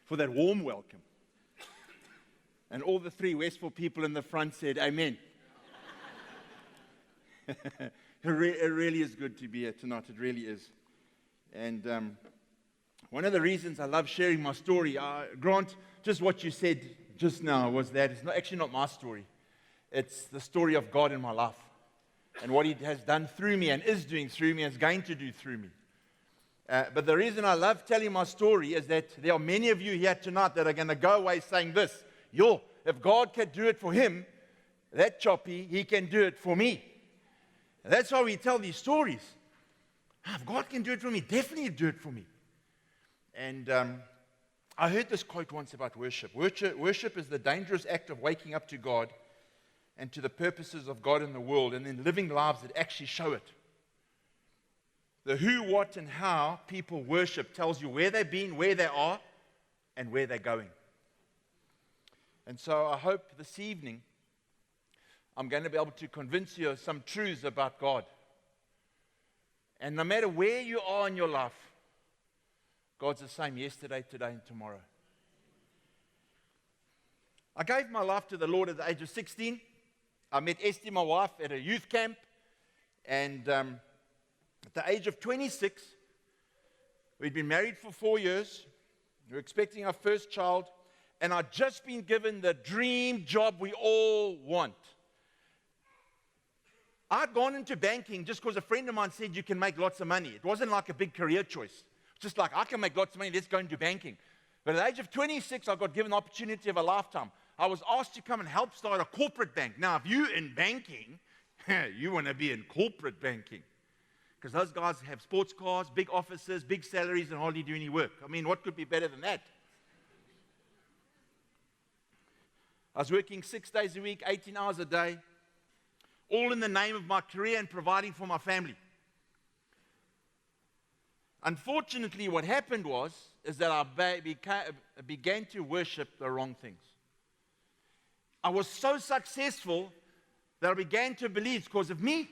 for that warm welcome. And all the three Westfall people in the front said, Amen. It really is good to be here tonight. It really is. And one of the reasons I love sharing my story, Grant, just what you said just now was that it's actually not my story. It's the story of God in my life and what He has done through me and is doing through me and is going to do through me. But the reason I love telling my story is that there are many of you here tonight that are going to go away saying this, if God can do it for him, that choppy, He can do it for me. And that's why we tell these stories. If God can do it for me, definitely do it for me. And I heard this quote once about worship. Worship is the dangerous act of waking up to God and to the purposes of God in the world, and then living lives that actually show it. The who, what, and how people worship tells you where they've been, where they are, and where they're going. And so I hope this evening I'm going to be able to convince you of some truths about God. And no matter where you are in your life, God's the same yesterday, today, and tomorrow. I gave my life to the Lord at the age of 16. I met Esty, my wife, at a youth camp. And at the age of 26, we'd been married for 4 years. We were expecting our first child. And I'd just been given the dream job we all want. I'd gone into banking just because a friend of mine said you can make lots of money. It wasn't like a big career choice. Just like, I can make lots of money, let's go into banking. But at the age of 26, I got given the opportunity of a lifetime. I was asked to come and help start a corporate bank. Now, if you're in banking, you want to be in corporate banking. Because those guys have sports cars, big offices, big salaries, and hardly do any work. I mean, what could be better than that? I was working 6 days a week, 18 hours a day, all in the name of my career and providing for my family. Unfortunately, what happened is that I began to worship the wrong things. I was so successful that I began to believe it's because of me.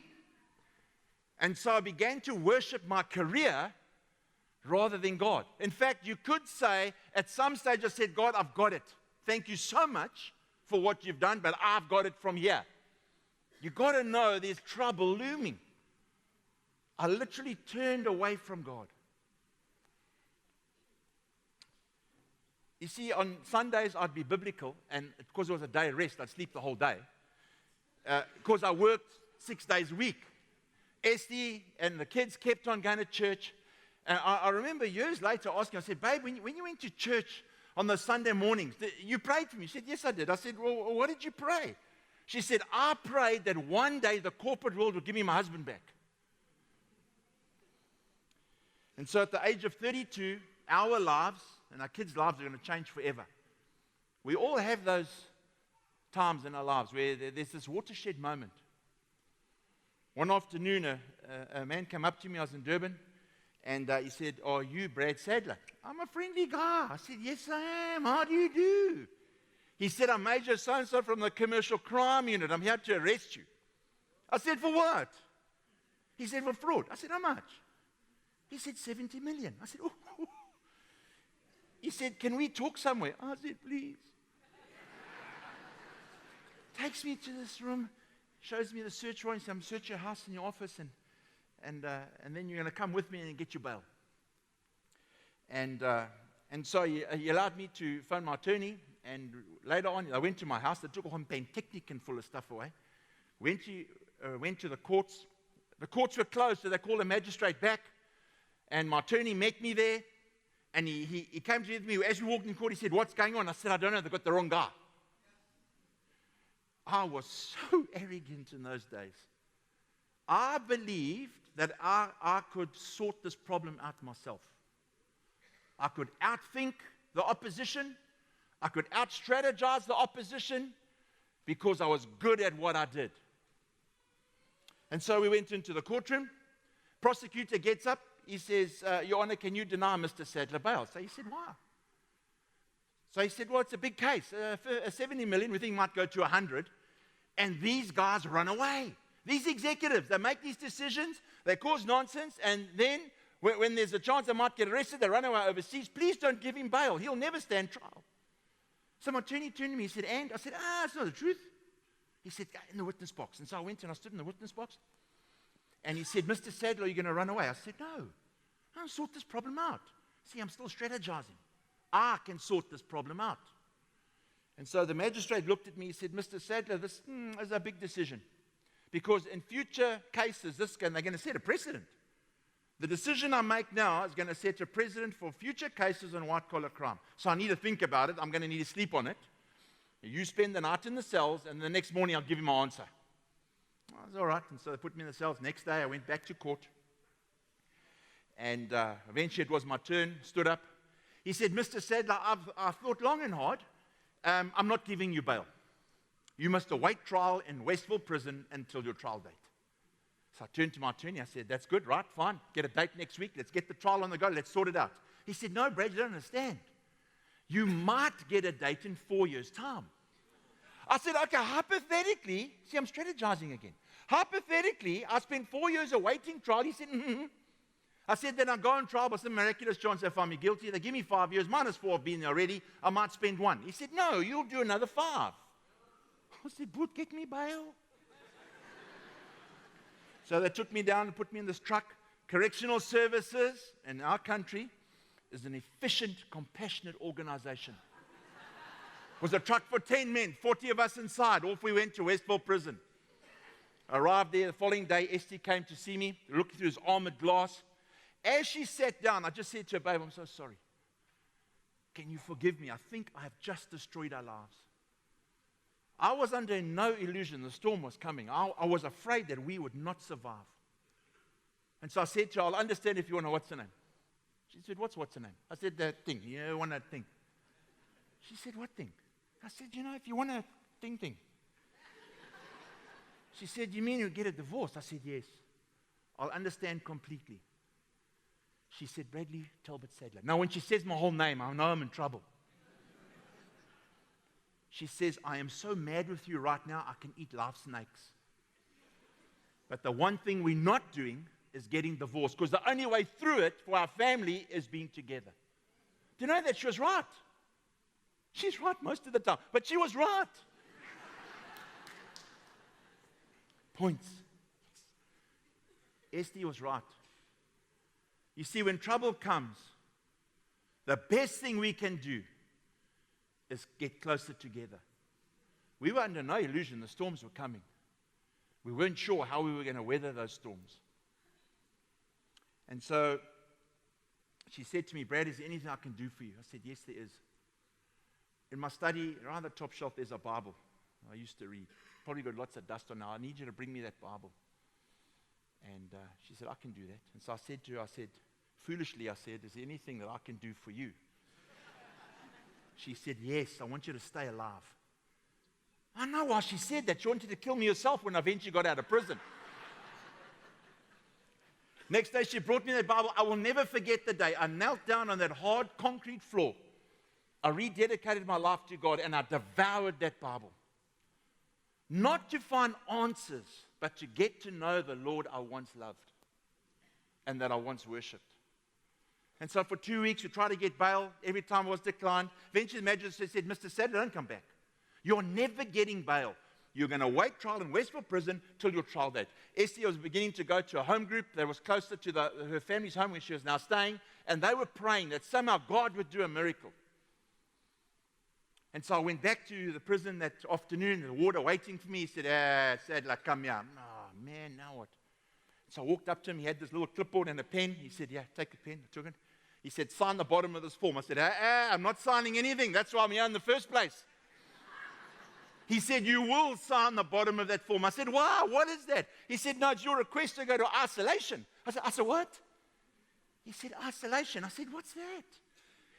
And so I began to worship my career rather than God. In fact, you could say, at some stage I said, God, I've got it. Thank you so much for what you've done, but I've got it from here. You've got to know there's trouble looming. I literally turned away from God. You see, on Sundays I'd be biblical, and because it was a day of rest, I'd sleep the whole day. Because I worked 6 days a week. Esty and the kids kept on going to church. And I remember years later asking, I said, babe, when you went to church on those Sunday mornings, you prayed for me? She said, yes, I did. I said, well, what did you pray? She said, I prayed that one day the corporate world would give me my husband back. And so at the age of 32, our lives and our kids' lives are going to change forever. We all have those times in our lives where there's this watershed moment. One afternoon, a man came up to me. I was in Durban, and he said, are you Brad Sadler? I'm a friendly guy. I said, yes, I am. How do you do? He said, I'm Major so-and-so from the commercial crime unit. I'm here to arrest you. I said, for what? He said, for fraud. I said, how much? He said, 70 million. I said, oh. He said, can we talk somewhere? I said, please. Takes me to this room, shows me the search warrant. He said, I'm searching your house and your office, and then you're going to come with me and get your bail. And so he allowed me to phone my attorney, and later on, I went to my house. They took all benediction and full of stuff away. Went to the courts. The courts were closed, so they called a magistrate back, and my attorney met me there, and he came to me. As we walked in court, he said, what's going on? I said, I don't know. They've got the wrong guy. I was so arrogant in those days. I believed that I could sort this problem out myself. I could outthink the opposition. I could out-strategize the opposition because I was good at what I did. And so we went into the courtroom. Prosecutor gets up. He says, Your Honor, can you deny Mr. Sadler bail? So he said, why? So he said, well, it's a big case. 70 million, we think might go to 100. And these guys run away. These executives, they make these decisions, they cause nonsense, and then When there's a chance I might get arrested, they run away overseas, please don't give him bail. He'll never stand trial. So my attorney turned to me, he said, and? I said, it's not the truth. He said, in the witness box. And so I went and I stood in the witness box. And he said, Mr. Sadler, are you going to run away? I said, no. I'll sort this problem out. See, I'm still strategizing. I can sort this problem out. And so the magistrate looked at me, he said, Mr. Sadler, this is a big decision. Because in future cases, they're going to set a precedent. The decision I make now is going to set a precedent for future cases on white-collar crime. So I need to think about it. I'm going to need to sleep on it. You spend the night in the cells, and the next morning I'll give you my answer. I was all right. And so they put me in the cells. Next day I went back to court. And eventually it was my turn, stood up. He said, Mr. Sadler, I've thought long and hard. I'm not giving you bail. You must await trial in Westfall prison until your trial date. So I turned to my attorney. I said, that's good, right, fine. Get a date next week. Let's get the trial on the go. Let's sort it out. He said, no, Brad, you don't understand. You might get a date in 4 years' time. I said, okay, hypothetically, see, I'm strategizing again. Hypothetically, I spent 4 years awaiting trial. He said, I said, then I'll go on trial by some miraculous chance they find me guilty. They give me 5 years, minus 4 I've been there already. I might spend 1. He said, no, you'll do another 5. I said, but get me bail. So they took me down and put me in this truck. Correctional Services in our country is an efficient, compassionate organization. It was a truck for 10 men, 40 of us inside. Off we went to Westfall prison. Arrived there the following day. Esty came to see me, looking through his armored glass. As she sat down, I just said to her, babe, I'm so sorry. Can you forgive me? I think I have just destroyed our lives. I was under no illusion the storm was coming. I was afraid that we would not survive. And so I said to her, I'll understand if you want to know what's the name. She said, what's the name? I said, that thing. You want that thing? She said, what thing? I said, if you want a thing. She said, you mean you get a divorce? I said, yes. I'll understand completely. She said, Bradley Talbot Sadler. Now, when she says my whole name, I know I'm in trouble. She says, I am so mad with you right now, I can eat live snakes. But the one thing we're not doing is getting divorced, because the only way through it for our family is being together. Do you know that she was right? She's right most of the time, but she was right. Points. Esty was right. You see, when trouble comes, the best thing we can do is get closer together. We were under no illusion the storms were coming. We weren't sure how we were going to weather those storms. And so she said to me, Brad, is there anything I can do for you? I said, yes, there is. In my study, around the top shelf, there's a Bible I used to read. Probably got lots of dust on now. I need you to bring me that Bible. And she said, I can do that. And so I said to her, foolishly, is there anything that I can do for you? She said, yes, I want you to stay alive. I know why she said that. She wanted to kill me herself when I eventually got out of prison. Next day, she brought me that Bible. I will never forget the day. I knelt down on that hard concrete floor. I rededicated my life to God, and I devoured that Bible. Not to find answers, but to get to know the Lord I once loved and that I once worshipped. And so for 2 weeks, we tried to get bail. Every time I was declined. Eventually, the magistrate said, Mr. Sadler, don't come back. You're never getting bail. You're going to wait trial in Westfall prison till your trial date. Esty was beginning to go to a home group that was closer to her family's home where she was now staying. And they were praying that somehow God would do a miracle. And so I went back to the prison that afternoon, the warder waiting for me. He said, Sadler, come here. Oh, man, now what? So I walked up to him. He had this little clipboard and a pen. He said, yeah, take a pen. I took it. He said, sign the bottom of this form. I said, I'm not signing anything. That's why I'm here in the first place. He said, you will sign the bottom of that form. I said, wow, what is that? He said, no, it's your request to go to isolation. I said, what? He said, isolation. I said, what's that?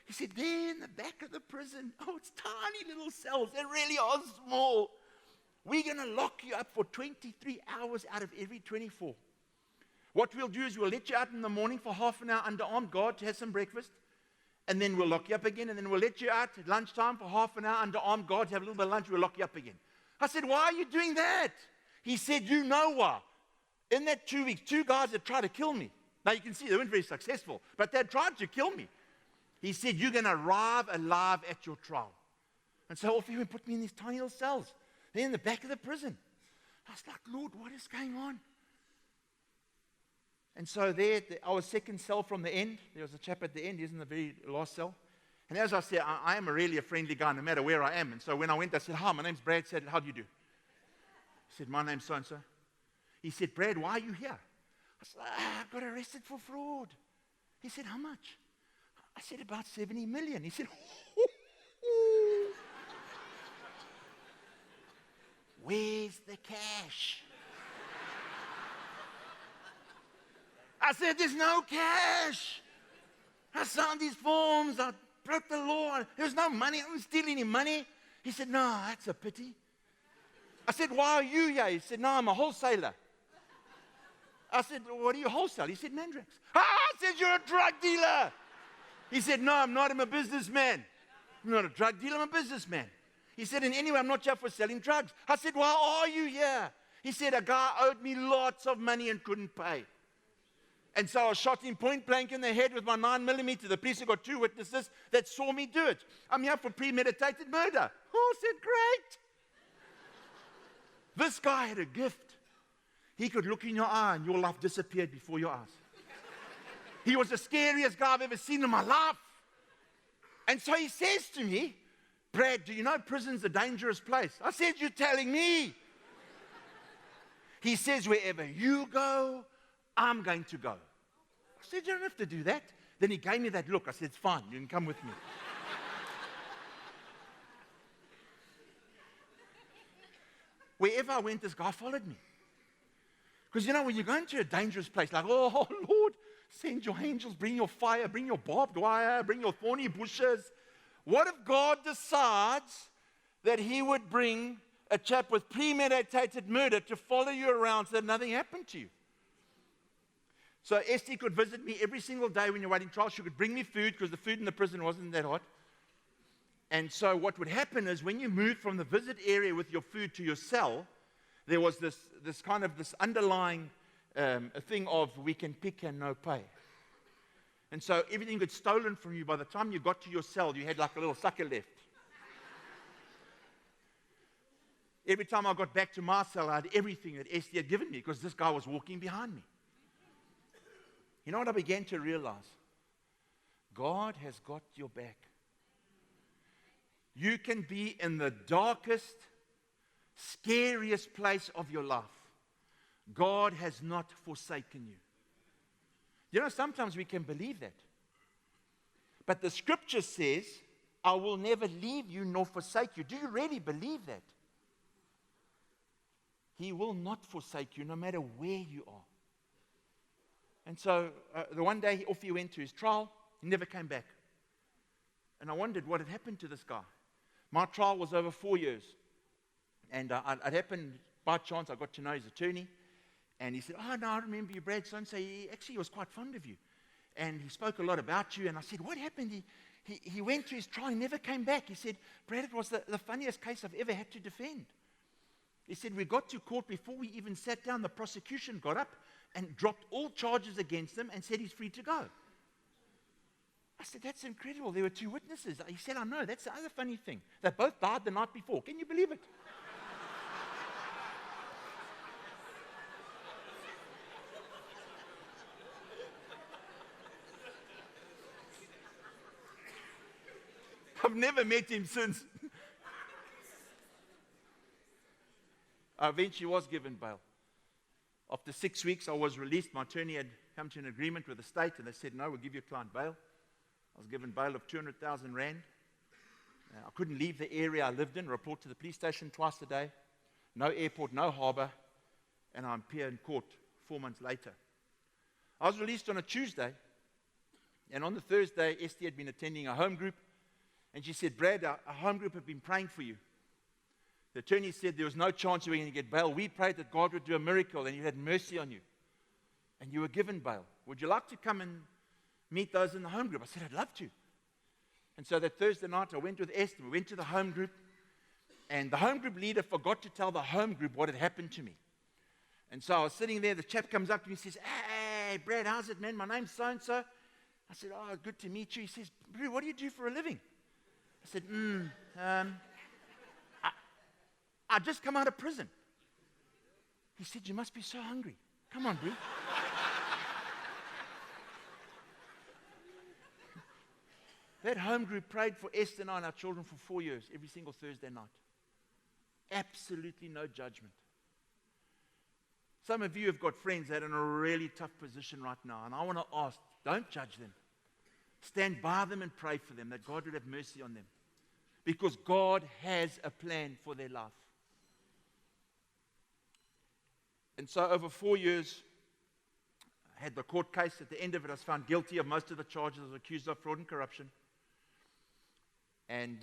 He said, there in the back of the prison. Oh, it's tiny little cells. They really are small. We're going to lock you up for 23 hours out of every 24. What we'll do is we'll let you out in the morning for half an hour under armed guard to have some breakfast. And then we'll lock you up again. And then we'll let you out at lunchtime for half an hour under armed guard to have a little bit of lunch. We'll lock you up again. I said, why are you doing that? He said, you know why. In that 2 weeks, 2 guys had tried to kill me. Now you can see they weren't very successful, but they tried to kill me. He said, you're going to arrive alive at your trial. And so off he went, put me in these tiny little cells. They're in the back of the prison. I was like, Lord, what is going on? And so there, our second cell from the end, there was a chap at the end, he's in the very last cell. And as I said, I am really a friendly guy no matter where I am. And so when I went, I said, hi, my name's Brad. He said, how do you do? I said, my name's so-and-so. He said, Brad, why are you here? I said, I got arrested for fraud. He said, how much? I said, about 70 million. He said, where's the cash? I said, there's no cash. I signed these forms. I broke the law. There's no money. I didn't steal any money. He said, no, that's a pity. I said, why are you here? He said, no, I'm a wholesaler. I said, what do you wholesale? He said, Mandrax. I said, you're a drug dealer. He said, no, I'm not. I'm a businessman. I'm not a drug dealer. I'm a businessman. He said, and anyway, I'm not here for selling drugs. I said, why are you here? He said, a guy owed me lots of money and couldn't pay. And so I shot him point blank in the head with my 9mm. The police have got 2 witnesses that saw me do it. I'm here for premeditated murder. Oh, I said, great. This guy had a gift. He could look in your eye and your life disappeared before your eyes. He was the scariest guy I've ever seen in my life. And so he says to me, Brad, do you know prison's a dangerous place? I said, you're telling me. He says, wherever you go, I'm going to go. I said, you don't have to do that. Then he gave me that look. I said, it's fine. You can come with me. Wherever I went, this guy followed me. Because, you know, when you go into a dangerous place, like, oh, Lord, send your angels, bring your fire, bring your barbed wire, bring your thorny bushes. What if God decides that he would bring a chap with premeditated murder to follow you around so that nothing happened to you? So Esty could visit me every single day when you're waiting trial. She could bring me food because the food in the prison wasn't that hot. And so what would happen is when you moved from the visit area with your food to your cell, there was this underlying thing of we can pick and no pay. And so everything gets stolen from you. By the time you got to your cell, you had like a little sucker left. Every time I got back to my cell, I had everything that Esty had given me because this guy was walking behind me. You know what I began to realize? God has got your back. You can be in the darkest, scariest place of your life. God has not forsaken you. You know, sometimes we can believe that. But the scripture says, I will never leave you nor forsake you. Do you really believe that? He will not forsake you no matter where you are. And so the one day off he went to his trial, he never came back. And I wondered what had happened to this guy. My trial was over 4 years. And it happened by chance. I got to know his attorney. And he said, oh, no, I remember you, Brad. So he actually was quite fond of you. And he spoke a lot about you. And I said, what happened? He went to his trial. He never came back. He said, Brad, it was the funniest case I've ever had to defend. He said, we got to court before we even sat down. The prosecution got up and dropped all charges against him and said he's free to go. I said, that's incredible. There were 2 witnesses. He said, I know. That's the other funny thing. They both died the night before. Can you believe it? I've never met him since. I eventually was given bail. After 6 weeks, I was released. My attorney had come to an agreement with the state, and they said, no, we'll give your client bail. I was given bail of 200,000 rand. I couldn't leave the area I lived in, report to the police station twice a day. No airport, no harbor. And I appear in court 4 months later. I was released on a Tuesday. And on the Thursday, Esty had been attending a home group. And she said, Brad, our home group have been praying for you. The attorney said there was no chance you were going to get bail. We prayed that God would do a miracle and he had mercy on you. And you were given bail. Would you like to come and meet those in the home group? I said, I'd love to. And so that Thursday night, I went with Esther. We went to the home group. And the home group leader forgot to tell the home group what had happened to me. And so I was sitting there. The chap comes up to me and says, hey, Brad, how's it, man? My name's so-and-so. I said, oh, good to meet you. He says, Brad, what do you do for a living? I said, I just come out of prison. He said, you must be so hungry. Come on, Brad. That home group prayed for Esther and I and our children for 4 years, every single Thursday night. Absolutely no judgment. Some of you have got friends that are in a really tough position right now, and I want to ask, don't judge them. Stand by them and pray for them, that God would have mercy on them. Because God has a plan for their life. And so over 4 years, I had the court case. At the end of it, I was found guilty of most of the charges. I was accused of fraud and corruption. And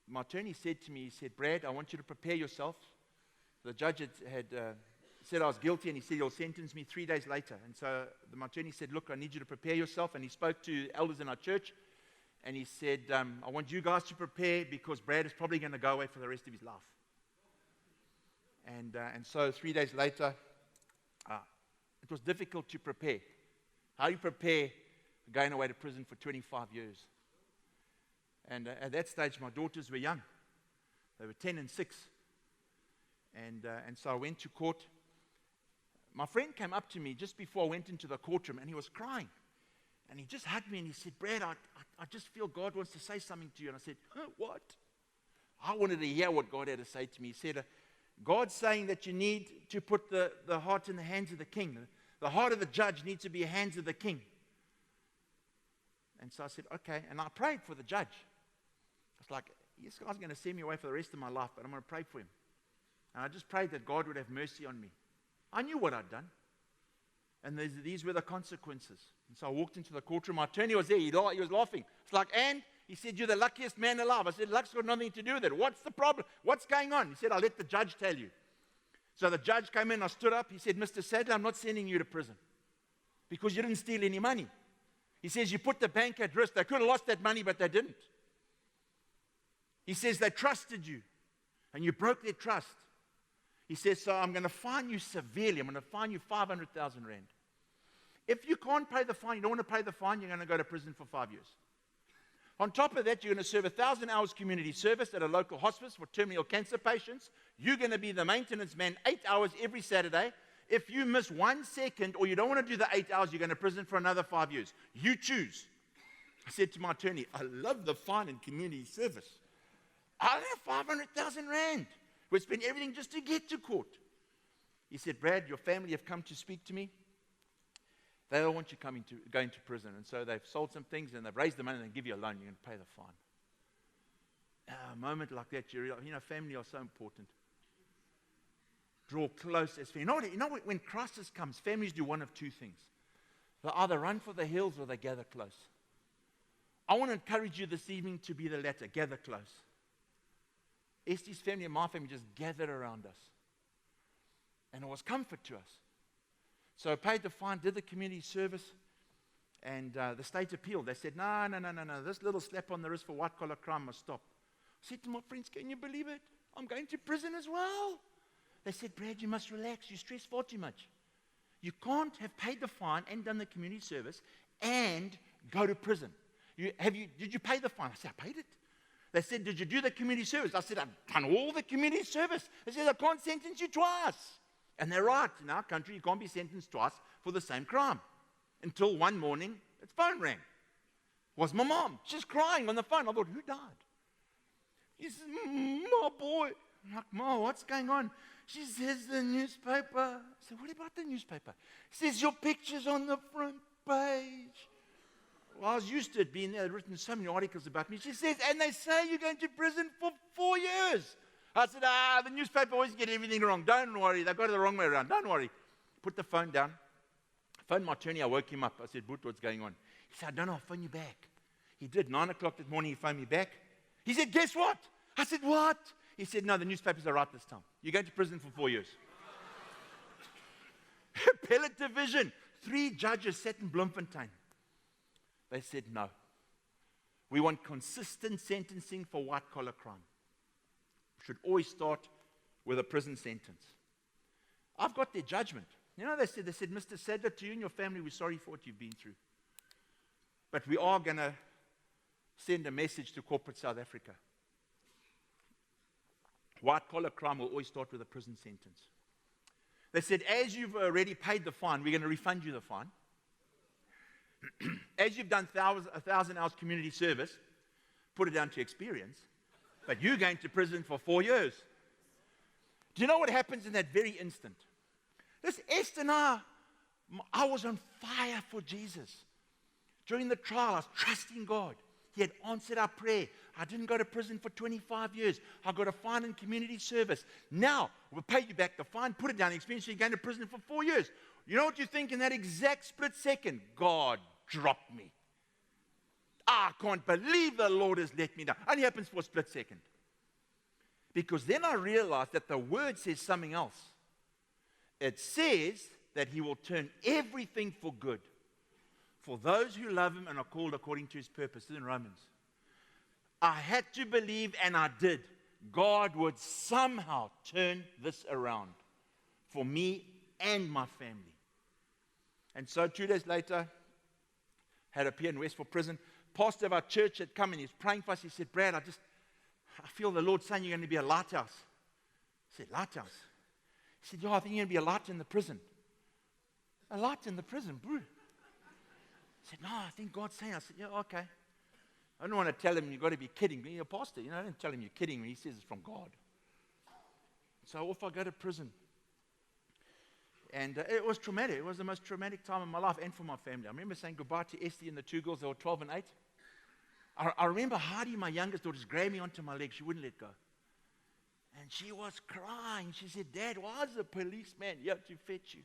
my attorney said to me, he said, Brad, I want you to prepare yourself. The judge had said I was guilty, and he said he'll sentence me 3 days later. And so my attorney said, look, I need you to prepare yourself. And he spoke to elders in our church, and he said, I want you guys to prepare because Brad is probably going to go away for the rest of his life. And so 3 days later, it was difficult to prepare. How do you prepare going away to prison for 25 years? And at that stage, my daughters were young. They were 10 and 6. And so I went to court. My friend came up to me just before I went into the courtroom, and he was crying. And he just hugged me, and he said, Brad, I just feel God wants to say something to you. And I said, what? I wanted to hear what God had to say to me. He said, God's saying that you need to put the heart in the hands of the king. The heart of the judge needs to be in the hands of the king. And so I said, okay. And I prayed for the judge. It's like, this guy's going to send me away for the rest of my life, but I'm going to pray for him. And I just prayed that God would have mercy on me. I knew what I'd done. And these were the consequences. And so I walked into the courtroom. My attorney was there. He was laughing. It's like, and he said, you're the luckiest man alive. I said, luck's got nothing to do with it. What's the problem? What's going on? He said, I'll let the judge tell you. So the judge came in. I stood up. He said, Mr. Sadler, I'm not sending you to prison because you didn't steal any money. He says, you put the bank at risk. They could have lost that money, but they didn't. He says, they trusted you, and you broke their trust. He says, so I'm going to fine you severely. I'm going to fine you 500,000 rand. If you can't pay the fine, you don't want to pay the fine, you're going to go to prison for 5 years. On top of that, you're going to serve 1,000 hours community service at a local hospice for terminal cancer patients. You're going to be the maintenance man 8 hours every Saturday. If you miss 1 second or you don't want to do the 8 hours, you're going to prison for another 5 years. You choose. I said to my attorney, I love the fine and community service. I don't have 500,000 rand. We spend everything just to get to court. He said, Brad, your family have come to speak to me. They don't want you going to prison. And so they've sold some things and they've raised the money and they give you a loan. You're going to pay the fine. A moment like that, you realize, family are so important. Draw close as family. You know when crisis comes, families do one of two things. They either run for the hills or they gather close. I want to encourage you this evening to be the latter. Gather close. Esther's family and my family just gathered around us. And it was comfort to us. So I paid the fine, did the community service, and the state appealed. They said, no. This little slap on the wrist for white-collar crime must stop. I said to my friends, can you believe it? I'm going to prison as well. They said, Brad, you must relax. You stress far too much. You can't have paid the fine and done the community service and go to prison. Did you pay the fine? I said, I paid it. They said, did you do the community service? I said, I've done all the community service. They said, I can't sentence you twice. And they're right. In our country, you can't be sentenced twice for the same crime. Until one morning, its phone rang. It was my mom. She's crying on the phone. I thought, who died? She says, my boy. I'm like, Ma, what's going on? She says, the newspaper. I said, what about the newspaper? She says, your picture's on the front page. Well, I was used to it being there. They'd written so many articles about me. She says, and they say you're going to prison for 4 years. I said, the newspaper always get everything wrong. Don't worry. They've got it the wrong way around. Don't worry. Put the phone down. I phoned my attorney. I woke him up. I said, Boot, what's going on? He said, I don't know. I'll phone you back. He did. 9 o'clock that morning, he phoned me back. He said, guess what? I said, what? He said, no, the newspapers are right this time. You're going to prison for 4 years. Appellate division. 3 judges sat in Bloemfontein. They said, no. We want consistent sentencing for white-collar crime. Should always start with a prison sentence. I've got their judgment. You know, they said, Mr. Sadler, to you and your family, we're sorry for what you've been through. But we are going to send a message to corporate South Africa. White-collar crime will always start with a prison sentence. They said, as you've already paid the fine, we're going to refund you the fine. As you've done 1,000 hours community service, put it down to experience, but you're going to prison for 4 years. Do you know what happens in that very instant? This Esther and I was on fire for Jesus. During the trial, I was trusting God. He had answered our prayer. I didn't go to prison for 25 years. I got a fine in community service. Now, we'll pay you back the fine, put it down in experience, so you're going to prison for 4 years. You know what you think in that exact split second? God dropped me. I can't believe the Lord has let me down. Only happens for a split second. Because then I realized that the word says something else. It says that he will turn everything for good for those who love him and are called according to his purpose. In Romans. I had to believe, and I did. God would somehow turn this around for me and my family. And so 2 days later, had appeared in Westfall prison. Pastor of our church had come and he was praying for us. He said, Brad, I feel the Lord saying you're going to be a lighthouse. I said, lighthouse? He said, yeah, I think you're going to be a light in the prison. A light in the prison, bro. I said, no, I think God's saying. I said, yeah, okay. I don't want to tell him you've got to be kidding me. You're a pastor. I don't tell him you're kidding me. He says it's from God. So off I go to prison. And it was traumatic. It was the most traumatic time of my life and for my family. I remember saying goodbye to Esty and the two girls. They were 12 and 8. I remember Heidi, my youngest daughter, just grabbed me onto my leg. She wouldn't let go. And she was crying. She said, Dad, why is the policeman here to fetch you?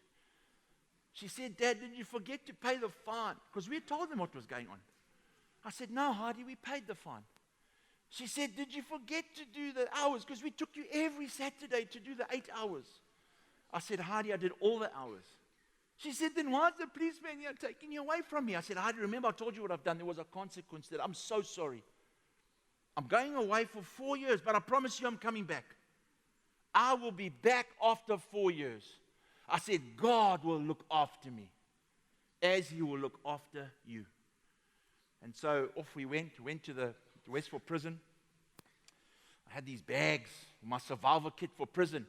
She said, Dad, did you forget to pay the fine? Because we had told them what was going on. I said, no, Heidi, we paid the fine. She said, did you forget to do the hours? Because we took you every Saturday to do the 8 hours. I said, Heidi, I did all the hours. She said, then why is the policeman here taking you away from me? I said, Heidi, remember I told you what I've done. There was a consequence to that. I'm so sorry. I'm going away for 4 years, but I promise you I'm coming back. I will be back after 4 years. I said, God will look after me as he will look after you. And so off we went to the Westfall prison. I had these bags, my survival kit for prison.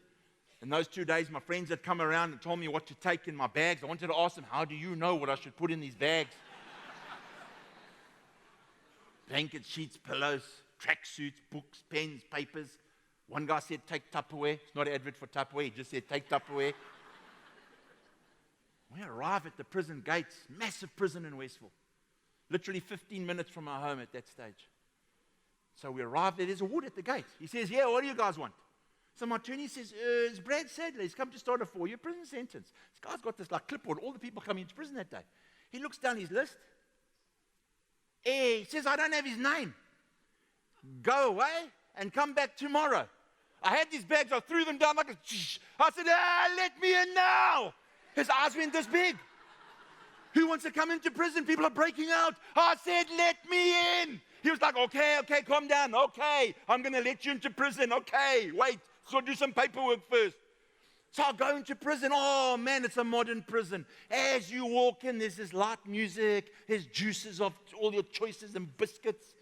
In those 2 days, my friends had come around and told me what to take in my bags. I wanted to ask them, how do you know what I should put in these bags? Blankets, sheets, pillows, tracksuits, books, pens, papers. One guy said, take Tupperware. It's not an advert for Tupperware. He just said, take Tupperware. We arrive at the prison gates, massive prison in Westfall. Literally 15 minutes from our home at that stage. So we arrive there. There's a wood at the gate. He says, yeah, what do you guys want? So my attorney says, it's Brad Sadler. He's come to start a 4-year prison sentence. This guy's got this like clipboard, all the people coming into prison that day. He looks down his list. He says, I don't have his name. Go away and come back tomorrow. I had these bags, I threw them down like a shh. I said, let me in now. His eyes went this big. Who wants to come into prison? People are breaking out. I said, let me in. He was like, okay, calm down. Okay, I'm going to let you into prison. Okay, wait. So do some paperwork first. So I'll go into prison. Oh, man, it's a modern prison. As you walk in, there's this light music. There's juices of all your choices and biscuits.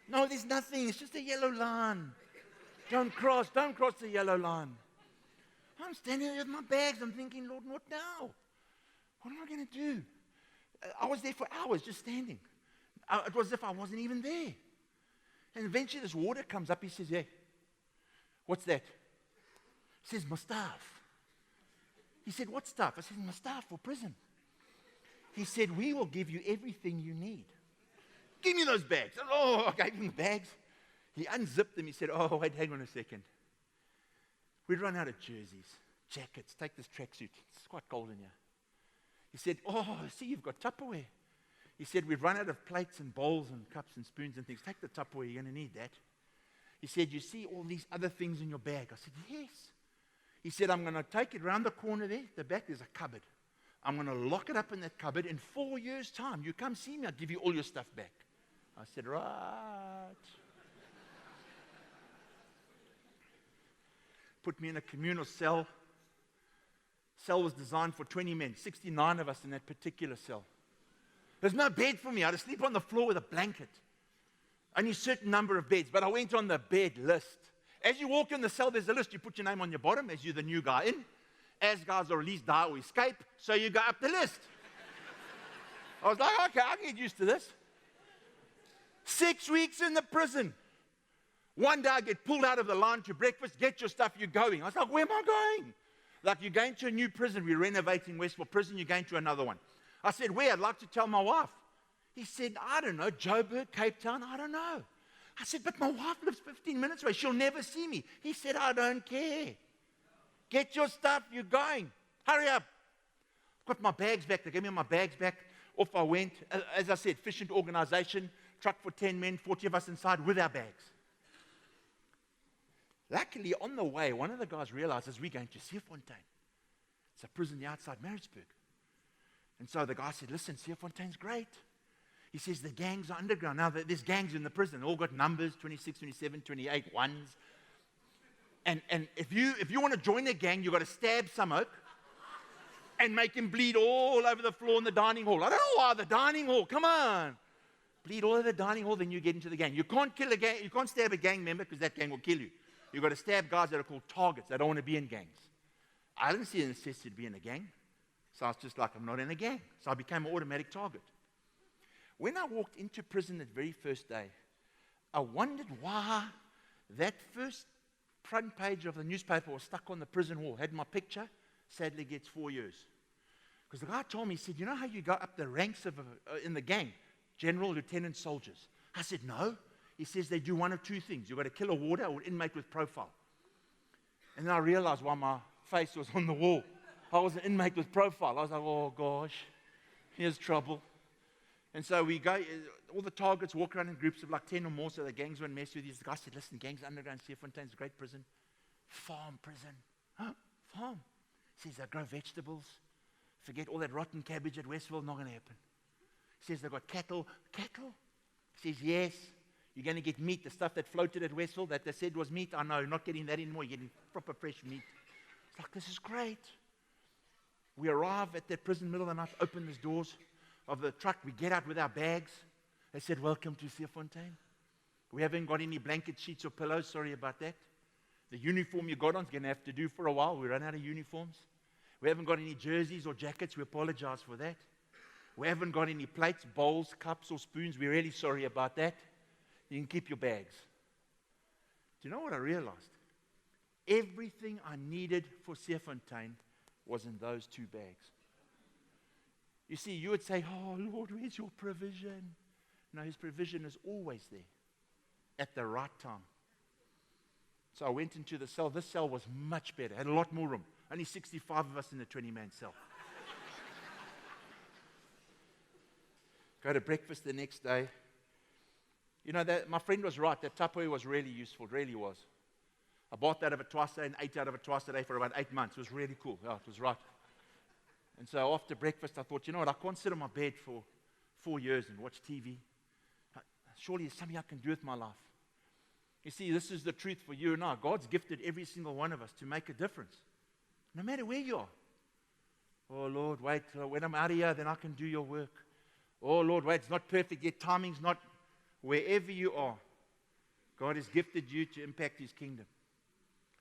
No, there's nothing. It's just a yellow line. Don't cross the yellow line. I'm standing there with my bags. I'm thinking, Lord, what now? What am I going to do? I was there for hours just standing. It was as if I wasn't even there. And eventually this warder comes up. He says, hey, what's that? He says, my staff. He said, what staff? I said, my staff for prison. He said, we will give you everything you need. Give me those bags. Oh, I gave him the bags. He unzipped them. He said, oh, wait, hang on a second. We'd run out of jerseys, jackets. Take this tracksuit. It's quite cold in here. He said, oh, see, you've got Tupperware. He said, we've run out of plates and bowls and cups and spoons and things. Take the Tupperware. You're going to need that. He said, you see all these other things in your bag? I said, yes. He said, I'm going to take it around the corner there. The back, there's a cupboard. I'm going to lock it up in that cupboard. In 4 years' time, you come see me. I'll give you all your stuff back. I said, right. Put me in a communal cell. Cell was designed for 20 men, 69 of us in that particular cell. There's no bed for me. I had to sleep on the floor with a blanket. Only a certain number of beds, but I went on the bed list. As you walk in the cell, there's a list. You put your name on your bottom as you're the new guy in. As guys are released, die, or escape, so you go up the list. I was like, okay, I'll get used to this. 6 weeks in the prison. One day I get pulled out of the line to breakfast. Get your stuff, you're going. I was like, where am I going? Like, you're going to a new prison. We're renovating Westfall prison. You're going to another one. I said, where? I'd like to tell my wife. He said, I don't know, Joburg, Cape Town, I don't know. I said, but my wife lives 15 minutes away. She'll never see me. He said, I don't care. Get your stuff, you're going. Hurry up. Got my bags back. They gave me my bags back. Off I went. As I said, efficient organization. Truck for 10 men, 40 of us inside with our bags. Luckily, on the way, one of the guys realizes we're going to Seerfontein. It's a prison outside Maritzburg. And so the guy said, listen, Seerfontein's great. He says the gangs are underground. Now, there's gangs in the prison. They all got numbers, 26, 27, 28, ones. And if you want to join a gang, you've got to stab some oak and make him bleed all over the floor in the dining hall. I don't know why the dining hall. Come on. Bleed all over the dining hall, then you get into the gang. You can't kill a gang. You can't stab a gang member because that gang will kill you. You've got to stab guys that are called targets. They don't want to be in gangs. I didn't see a necessity to be in a gang. So I was just like, I'm not in a gang. So I became an automatic target. When I walked into prison that very first day, I wondered why that first front page of the newspaper was stuck on the prison wall. Had my picture. Sadler gets 4 years. Because the guy told me, he said, you know how you go up the ranks of in the gang? General, lieutenant, soldiers. I said, no. He says they do one of two things. You've got to kill a warder or an inmate with profile. And then I realized why my face was on the wall. I was an inmate with profile. I was like, oh gosh, here's trouble. And so we go, all the targets walk around in groups of like 10 or more, so the gangs won't mess with you. The guy said, listen, gangs underground, Seerfontein's a great prison. Farm prison. Huh? Farm. He says they grow vegetables. Forget all that rotten cabbage at Westfall, not going to happen. He says they've got cattle. Cattle? He says, yes. You're going to get meat, the stuff that floated at Westfall that they said was meat. I know, you're not getting that anymore. You're getting proper fresh meat. It's like, this is great. We arrive at that prison middle of the night, open these doors of the truck. We get out with our bags. They said, welcome to Seerfontein. We haven't got any blanket sheets or pillows. Sorry about that. The uniform you got on is going to have to do for a while. We run out of uniforms. We haven't got any jerseys or jackets. We apologize for that. We haven't got any plates, bowls, cups, or spoons. We're really sorry about that. You can keep your bags. Do you know what I realized? Everything I needed for Seerfontein was in those 2 bags. You see, you would say, oh, Lord, where's your provision? No, his provision is always there at the right time. So I went into the cell. This cell was much better, had a lot more room. Only 65 of us in the 20-man cell. Go to breakfast the next day. You know, my friend was right. That Tupperware was really useful. It really was. I bought that of it twice a day and ate out of it twice a day for about 8 months. It was really cool. Yeah, it was right. And so after breakfast, I thought, you know what? I can't sit on my bed for 4 years and watch TV. Surely there's something I can do with my life. You see, this is the truth for you and I. God's gifted every single one of us to make a difference, no matter where you are. Oh, Lord, wait, when I'm out of here, then I can do your work. Oh, Lord, wait, it's not perfect yet. Timing's not. Wherever you are, God has gifted you to impact his kingdom.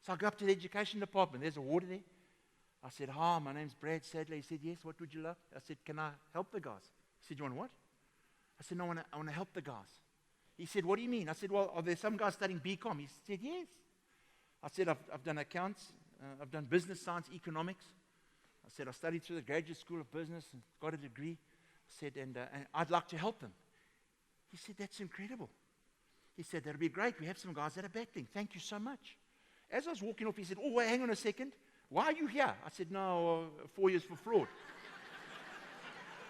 So I go up to the education department. There's a warder there. I said, hi, my name's Brad Sadler. He said, yes, what would you love? I said, can I help the guys? He said, you want what? I said, no, I want to help the guys. He said, what do you mean? I said, well, are there some guys studying BCom? He said, yes. I said, I've done accounts. I've done business science, economics. I said, I studied through the graduate school of business and got a degree. I said, and I'd like to help them. He said, that's incredible. He said, that'll be great. We have some guys that are battling. Thank you so much. As I was walking off, he said, oh, wait, hang on a second. Why are you here? I said, no, 4 years for fraud.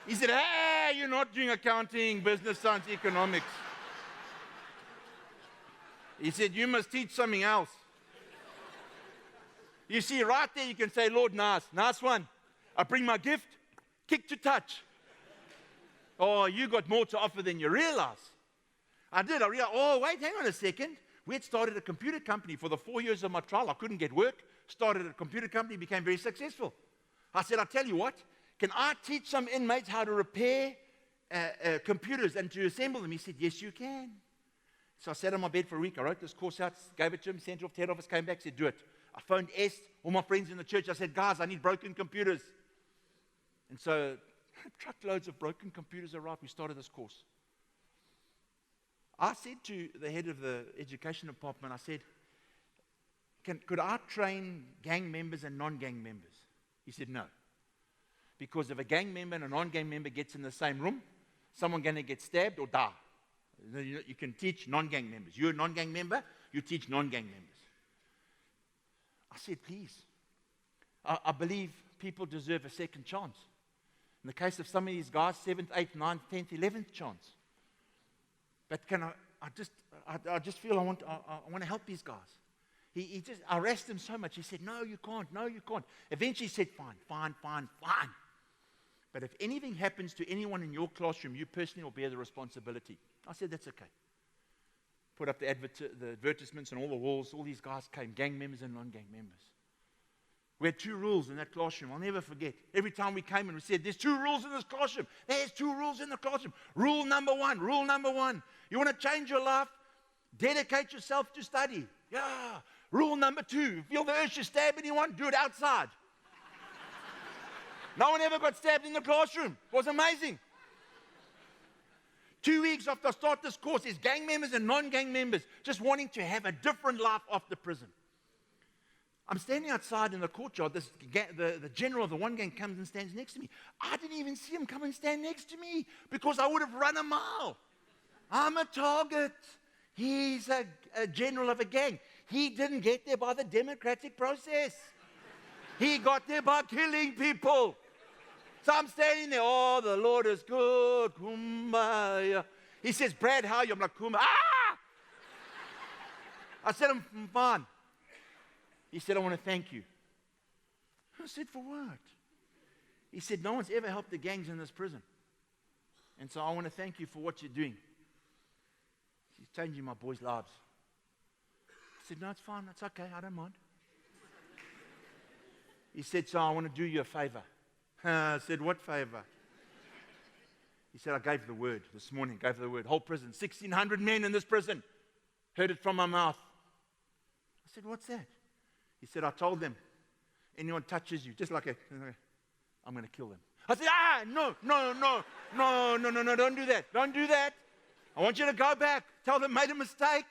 He said, hey, you're not doing accounting, business science, economics. He said, you must teach something else. You see, right there you can say, Lord, nice one. I bring my gift, kick to touch. Oh, you got more to offer than you realize. I did. I realized, oh, wait, hang on a second. We had started a computer company for the 4 years of my trial. I couldn't get work. Started a computer company, became very successful. I said, I'll tell you what, can I teach some inmates how to repair computers and to assemble them? He said, yes, you can. So I sat on my bed for a week. I wrote this course out, gave it to him, sent it off to head office, came back, said, do it. I phoned S, all my friends in the church. I said, guys, I need broken computers. And so truckloads of broken computers arrived. We started this course. I said to the head of the education department, I said, could I train gang members and non-gang members? He said, no. Because if a gang member and a non-gang member gets in the same room, someone's going to get stabbed or die. You can teach non-gang members. You're a non-gang member, you teach non-gang members. I said, please. I believe people deserve a second chance. In the case of some of these guys, 7th, 8th, 9th, 10th, 11th chance. But I just feel I want to help these guys. He just harassed them so much. He said, no, you can't. No, you can't. Eventually he said, fine. But if anything happens to anyone in your classroom, you personally will bear the responsibility. I said, that's okay. Put up the advertisements on all the walls. All these guys came, gang members and non-gang members. We had 2 rules in that classroom. I'll never forget. Every time we came and we said, there's 2 rules in this classroom. There's 2 rules in the classroom. Rule number one. You want to change your life? Dedicate yourself to study. Yeah. Rule number 2. You feel the urge to stab anyone? Do it outside. No one ever got stabbed in the classroom. It was amazing. 2 weeks after I start this course, there's gang members and non-gang members just wanting to have a different life after prison. I'm standing outside in the courtyard. The general of the one gang comes and stands next to me. I didn't even see him come and stand next to me because I would have run a mile. I'm a target. He's a general of a gang. He didn't get there by the democratic process. He got there by killing people. So I'm standing there. Oh, the Lord is good. Kumbaya. He says, Brad, how are you? I'm like, Kumbaya. Ah! I said, I'm fine. He said, I want to thank you. I said, for what? He said, no one's ever helped the gangs in this prison. And so I want to thank you for what you're doing. He's changing my boys' lives. I said, no, it's fine. It's okay. I don't mind. He said, so I want to do you a favor. I said, what favor? He said, I gave the word this morning. Gave the word. Whole prison. 1,600 men in this prison. Heard it from my mouth. I said, what's that? He said, I told them, anyone touches you, just like I'm going to kill them. I said, no, don't do that. Don't do that. I want you to go back. Tell them, made a mistake.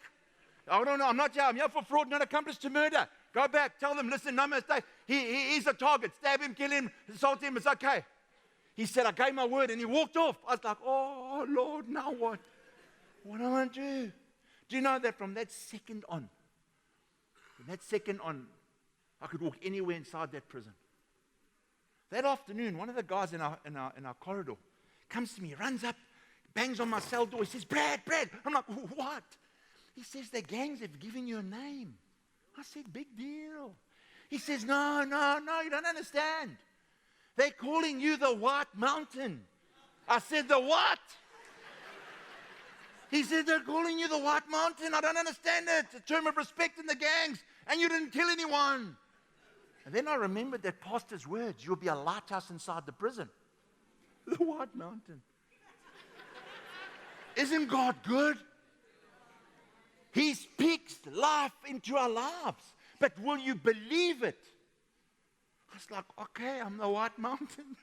I don't know. I'm not here. I'm here for fraud, not accomplice to murder. Go back. Tell them, listen, no mistake. He's a target. Stab him, kill him, assault him. It's okay. He said, I gave my word, and he walked off. I was like, oh, Lord, now what? What am I going to do? Do you know that from that second on, I could walk anywhere inside that prison. That afternoon, one of the guys in our corridor comes to me, runs up, bangs on my cell door. He says, Brad. I'm like, what? He says, the gangs have given you a name. I said, big deal. He says, no, you don't understand. They're calling you the White Mountain. I said, the what? He said, they're calling you the White Mountain. I don't understand it. It's a term of respect in the gangs. And you didn't kill anyone. And then I remembered that pastor's words. You'll be a lighthouse inside the prison. The White Mountain. Isn't God good? He speaks life into our lives. But will you believe it? I was like, okay, I'm the White Mountain.